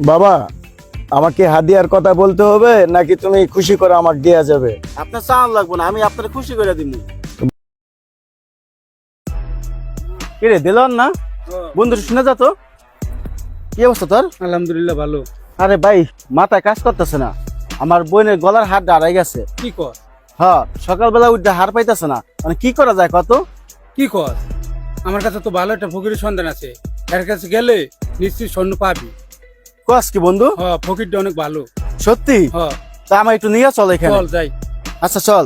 বাবা, আমাকে হাদিয়ার কথা বলতে হবে নাকি তুমি খুশি করে আমাকে দেয়া যাবে? আপনার চান লাগবে না, আমি আপনার খুশি করে দিব। কিরে দিলন না বন্ধু, শুনে যা তো। কি অবস্থা তোর? আলহামদুলিল্লাহ ভালো। আরে ভাই, মাথায় কাজ করতেছে না। আমার বোনের গলার হাড় দাঁড়াই গেছে। কি কর? হ্যাঁ, সকালবেলা উঠে হাড় পাইতেছে না, মানে কি করা যায় কত? কি কর? আমার কাছে তো ভালো একটা ফকিরের সন্ধান আছে, এর কাছে গেলে নিশ্চয়ই স্বর্ণ পাবি। কস কি বন্ধু? ফকিরটা অনেক ভালো। সত্যি? তা আমার একটু নিয়ে চল এখানে। চল যাই। আচ্ছা চল।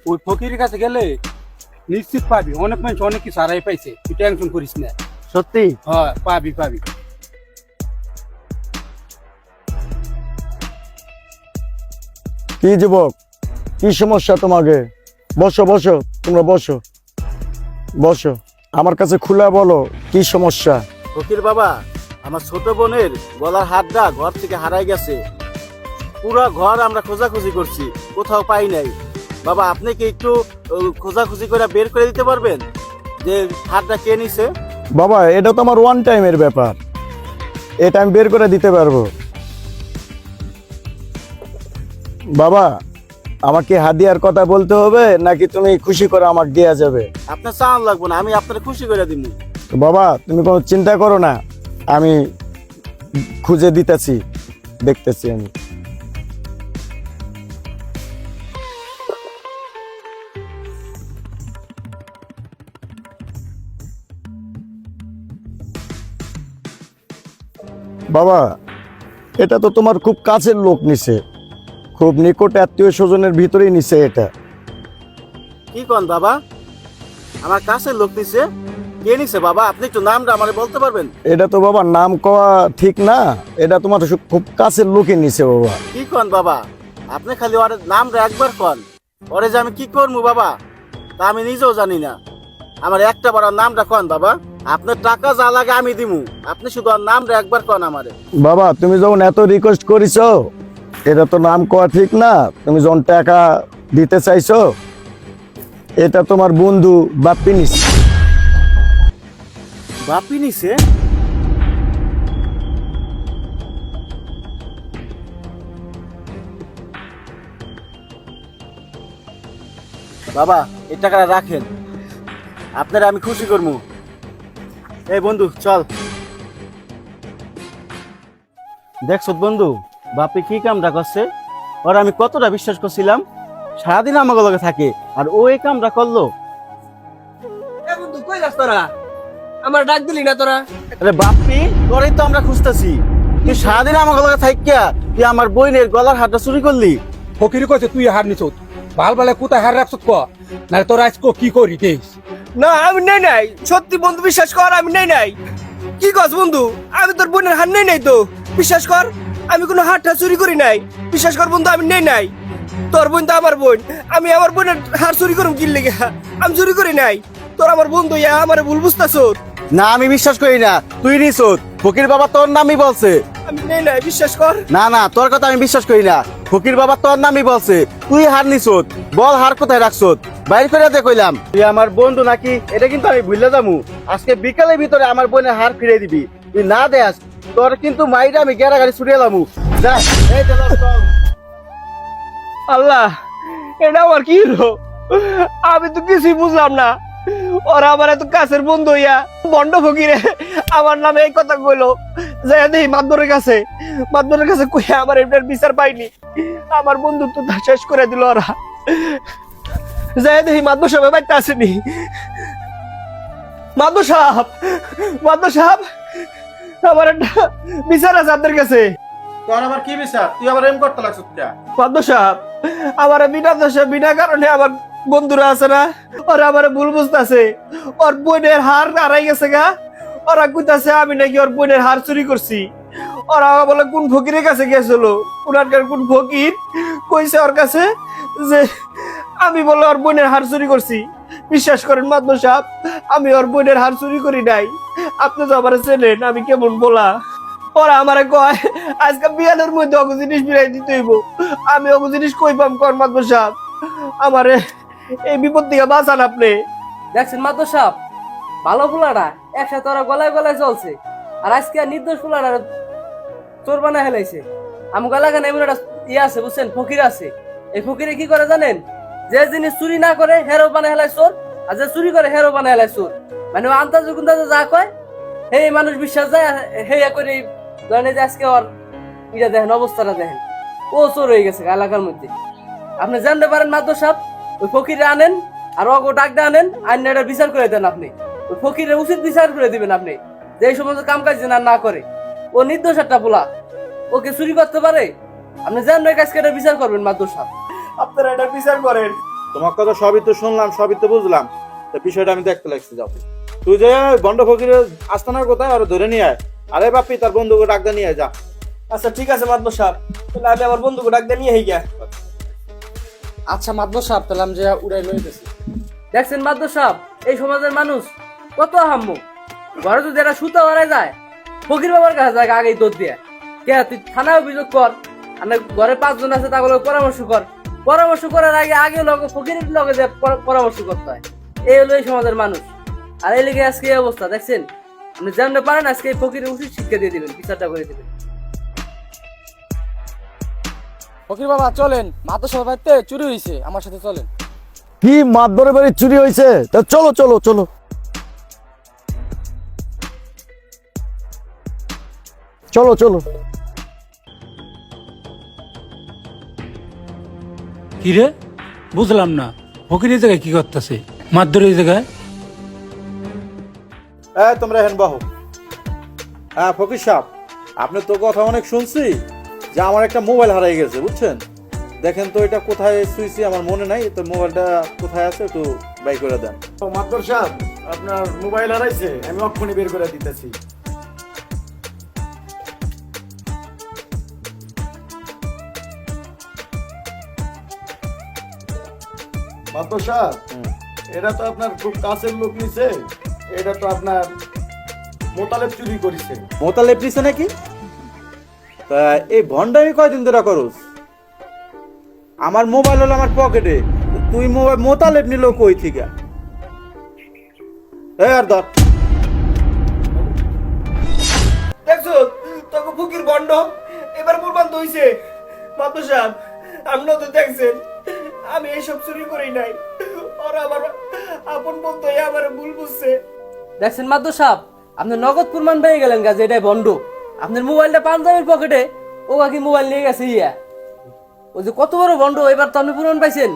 ওই ফকিরের কাছে গেলে নিশ্চিত পাবি, অনেক মানুষ অনেক কিছু হারাই পাইছে, তুই টেনশন করিস না। সত্যি? পাবি পাবি। কি যুবক, কি সমস্যা তোমাকে? বসো বসো, তোমরা বসো বসো, আমার কাছে খুলে বলো কি সমস্যা। ফকির বাবা, আমার ছোট বোনের গলার হাড়টা ঘর থেকে হারাই গেছে। পুরো ঘর আমরা খোঁজাখুঁজি করছি, কোথাও পাই নাই। বাবা, আপনি কি একটু খোঁজাখুঁজি করে বের করে দিতে পারবেন যে হাড়টা কে নিছে? বাবা, এটা তো আমার ওয়ান টাইমের ব্যাপার, এটা আমি বের করে দিতে পারবো। বাবা, আমাকে হাদিয়ার কথা বলতে হবে নাকি তুমি খুশি করে আমাকে দেয়া যাবে? আপনার চান লাগবে না, আমি আপনার খুশি করে দিব। তো বাবা, তুমি কোনো চিন্তা করো না, আমি খুঁজে দিতেছি, দেখতেছি আমি। বাবা, এটা তো তোমার খুব কাছের লোক নিছে, খুব নিকট আত্মীয় স্বজনের ভিতরেই নিছে এটা। কি কন বাবা, আমার কাছে লোক নিছে? কে নিছে বাবা? আপনি একটু নামটা আমারে বলতে পারবেন? এটা তো বাবা নাম কওয়া ঠিক না, এটা তোমার খুব কাছের লোকই নিছে বাবা। কি কন বাবা, আপনি খালি ওর নামটা একবার কন, ওরে যে আমি কি করবো বাবা তা আমি নিজেও জানি না। আমার একটা বড় নামটা কন বাবা, আপনার টাকা যা লাগে আমি দিমু, আপনি শুধু ওর নামটা একবার কন আমারে। বাবা, তুমি যখন এত রিকোয়েস্ট করিছো, এটা তো নাম কওয়া ঠিক না। তুমি যখন টাকা দিতে চাইছো, এটা তোমার বন্ধু বাপ্পি নিছে। বাপি নিছে? বাবা, এই টাকাটা রাখেন, আপনারা আমি খুশি করবো। এই বন্ধু চল। দেখছো বন্ধু, বাপি কি কামটা করছে? ওর আমি কতটা বিশ্বাস করছিলাম, সারাদিন আমার লগে থাকে, আর ও এই কামটা করলো। বন্ধু কই যাস তোরা? আমার ডাক দিলি না তোরা? আরে বাপি, তোরই তো আমরা খুঁজতেছি। তুই সারাদিন আমার লগে থাকিয়া তুই আমার বইনের গলার হারটা চুরি করলি। ফকির কইছে তুই হার নিছ, ভাল ভালে কোথায় হার রাখছ ক, নাহলে তোর আজকে কি করি দেখ। না আমি নেই নাই, সত্যি বন্ধু বিশ্বাস কর, আমি নেই নাই। কি কস বন্ধু? আমি তোর বোনের হার নেই নাই তো, বিশ্বাস কর। আমি কোনো হারটা চুরি করি নাই, বিশ্বাস কর বন্ধু, আমি নেই নাই। তোর বোন তো আমার বোন, আমি আমার বোনের হার চুরি করুম কি লেগে? আমি চুরি করি নাই। তোর আমার বন্ধু ইয়া আমার ভুল বুঝতাছ। না, আমি বিশ্বাস করি না, তুই নিছোস। ফকির বাবা তোর নামই বলছে। আমি নেই নাই, বিশ্বাস কর। না না, তোর কথা আমি বিশ্বাস করি না। ফকির বাবা তোর নামই বলছে, তুই হার নিছোস। বল হার কোথায় রাখছোস, বাইর করে দে কইলাম। তুই আমার বন্ধু নাকি এটা কিন্তু আমি ভুলে যাবো। আজকে বিকালের ভিতরে আমার বোনের হার ফিরে দিবি। তুই না দেস, তোর কিন্তু মাইরা আমি গেরা গাড়ি ছুটিয়ে যাবো। যা, এই চল চল। আল্লাহ, এটা আমার কি হলো? আমি তো কিছুই বুঝলাম না। ওরা আমার এত কাছের বন্ধু হইয়া বন্ড ফকিরে আমার নামে এই কথা কইলো। যাই দেখি মাদবরের কাছে কইয়া আমার এটার বিচার পাইনি। আমার বন্ধুত্ব তো শেষ করে দিল ওরা। যাই দেখি মাদবর সাহেব বাড়িতে আসেনি। মাদবর সাহেব, আমার একটা বিচার আছে আপনার কাছে। তোর আবার কি বিচার? তুই আবার এম করতে লাগছিস? মাদবর সাহেব, আমার বিনা দোষে বিনা কারণে আমার বন্ধুরা আছে না, ওরা আমার ভুল বুঝতেছে। ওর বোনের হার হারাই গেছে গা। ওরা কইতাছে আমি নাকি ওর বোনের হার চুরি করছি। ওরা বলে কোন ফকিরের কাছে গেছিল, ওনার কোন ফকির কইছে ওর কাছে যে আমি বলে ওর বোনের হার চুরি করছি। বিশ্বাস করেন মাদবর সাহেব, আমি ওর বোনের হার চুরি করি নাই। আপনি তো আমার চেনেন আমি কেমন বলা। ওরা আমারে কয় আজকে বিয়ানের মধ্যে অগু জিনিস বিরাই দিতে হইব। আমি অগু জিনিস কই পাম কর মাদবর সাহেব? আমারে এই বিপদ থেকে বাঁচান আপনি। দেখছেন মাদর সাহেব, ভালো পোলাটা একসাথে ওরা গলায় গলায় চলছে, আর আজকে আর নির্দোষ ফুলার আর চোর বানা হেলাইছে। আমার এলাকায় এমন একটা ইয়ে আছে বুঝছেন, ফকির আছে। এই ফকিরে কি করে জানেন? যে জিনিস চুরি না করে হেরো বানা হেলায় চোর, আর যে চুরি করে হেরো বানা হেলায় চোর। মানে আন্তাজ গুন্তাজে যা কয় হে মানুষ বিশ্বাস যায়, হে করে ধরেন এই যে আজকে ওর ইটা দেখেন, অবস্থাটা দেখেন, ও চোর হয়ে গেছে এলাকার মধ্যে। আপনি জানতে পারেন মাদর সাহেব, ওই ফকিরে আনেন আর ওকে ডাকতে আনেন, আইন এটা বিচার করে দেন আপনি। ওই ফকিরের উচিত বিচার করে দিবেন আপনি, যে এই সমস্ত কাম কাজ যেন আর না করে। ও নির্দোষ একটা পোলা, ওকে চুরি করতে পারে। আপনি জানেন এই কাজকে এটা বিচার করবেন মাদর সাহেব। আপনারা এটা বিচার করেন। তোমার কথা সবই তো শুনলাম, সবই তো বুঝলাম, তো বিষয়টা আমি দেখতে লাগছি। যাও তুই যে বন্ড ফকিরের আস্তানার কোথায় আর ধরে নিয়ে আয়, আরে বাপি তার বন্ধুকে ডাকতে নিয়ে আয়, যা। আচ্ছা ঠিক আছে মাদবর সাহেব, তাহলে আমি আমার বন্ধুকে ডাক দিয়ে নিয়ে গিয়া। আচ্ছা মাদবর সাহেব, তাহলে আমি যে উড়াই লই গেছি। দেখছেন মাদর সাহেব, এই সমাজের মানুষ কত আহাম্মক। ঘরে যদি এরা সুতা হারায় যায়, ফকির বাবার কাছে যায় আগেই দৌড় দিয়ে। কে তুই থানায় অভিযোগ কর, আর ঘরে 5 জন আছে তাগুলো পরামর্শ কর। পরামর্শ করার আগে আগে লগে ফকিরের লগে যে পরামর্শ করতে হয়। এই হলো এই সমাজের মানুষ। আর এই লেগে আজকে এই অবস্থা দেখছেন। আপনি জানতে পারেন আজকে এই ফকিরের উচিত শিক্ষা দিয়ে দিবেন, বিচারটা করে দিবেন। ফকির বাবা চলেন, মাদবর সাহেব বাড়িতে চুরি হয়েছে, আমার সাথে চলেন। কি মাতবরের বাড়ি চুরি হয়েছে? তা চলো চলো চলো চলো চলো। কি রে, বুঝলাম না, ফকির এই জায়গায় কি করতেছে? মারধর এই জায়গায়? তোমরা হেন বাহু। হ্যাঁ ফকির সাহেব, আপনি তো কথা অনেক শুনছি যে আমার একটা মোবাইল হারিয়ে গেছে, বুঝছেন? দেখেন তো এটা কোথায় শুইছি, আমার মনে নাই তো। মোবাইলটা কোথায় আছে একটু বাই করে দেন। মাতবর সাহেব, আপনার মোবাইল হারাইছে, আমি অক্ষণি বের করে দিতেছি। মাতবর সাহেব, এটা তো আপনার খুব কাছের লোক নিছে, এটা তো আপনার মোতালেব চুরি করেছে। মোতালেব দিছে নাকি? তা এই ভন্ডামি কয়দিন ধরে করস? আমার মোবাইল হলো আমার পকেটে, তুই মোবাইল মোতালেব নিল কই থেকে? আর ধর। দেখছো তোকে ফকির বন্ড এবার প্রমাণ তো হইছে। মাদবর সাহেব, আপনিও তো দেখছেন আমি এইসব চুরি করি নাই। ওরা আমার আপন বন্ধু হয়ে আমার ভুল বুঝছে। দেখছেন মাদর সাহেব, আপনি নগদ প্রমাণ পেয়ে গেলেন গাছ এটাই বন্ড। আপনার মোবাইলটা পাঞ্জাবির পকেটে, ও কি মোবাইল নিয়ে গেছে ইয়া। ওই যে কত বড় বন্ড, এবার তো আপনি প্রমাণ পাইছেন।